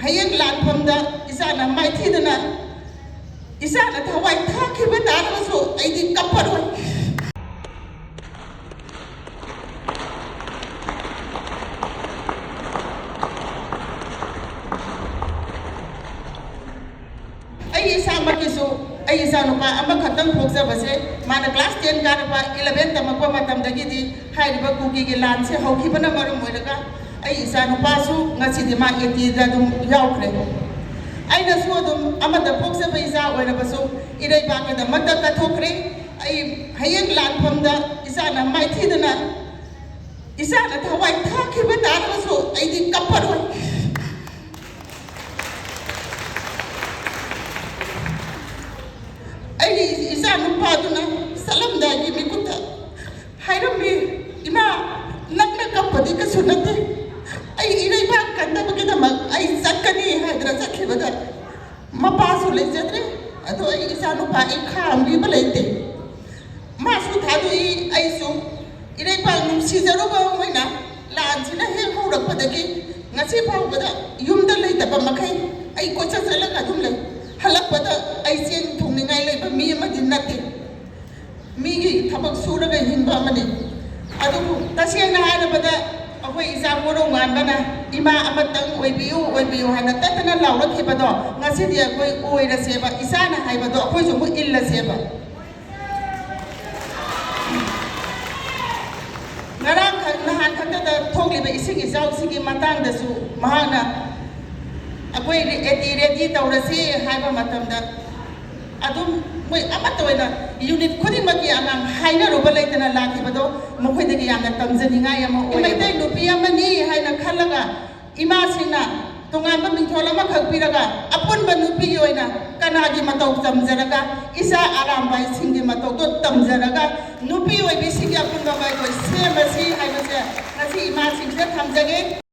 hayang lanfamda isana maithidana isana thawai thakiba tarasu aidi kapparoi ai nupa ama khatang phokjabase mana class 10 karaba 11 tamakwa matamdagidi hairiba kuki gi lan se hawkhibana marum moiraga ai isa nupa su ngasidi ma eti da dum yaukre aina su dum amada phokjaba isa oirabasu irei ba ka da madda ka thokre ai hayang lan phamda isa na maithidana isa na thawai thakhiba tarasu aidi kapparoi isa nupaduna salamdagi mikuta hairami ima nagna kapadi ka sunate ai irei ba kanda bagidama ai sakani hadra sakhibada mapasu lejadre ado ai isa nupa ai khambi balaite masu thadu ai su irei ba numsi jaruba hoina lansina he haurakpadagi ngasi phawbada yumda leitaba makai ai kocha chalaka dum lei halakpada ai sen thungningai leiba mi amadi nate mi gi thabak suraga hinba amani adu tasena hairabada akoi isa moro nganbana ima amatang oibiu hana tatana lawrakhibado ngasidi akoi oiraseba isana haibado akoi jomu illaseba ngarang nahan khakta thogliba ising isau sigi matang dasu mahana akoi ready taurasi haiba matamda adum moi amatoina unit khudi maki anang haina roba leitana lakhibado mokhoi yamna tamjaninga yama oitai nupi amani haina khalaga ima sina tongamba mingthola ma khakpiraga apunba nupi yoina kanagi matau tamjaraga isa arambai singi matau to tamjaraga nupi oi bisigi apunba bai ko semasi haina se ngasi ima singse thamjage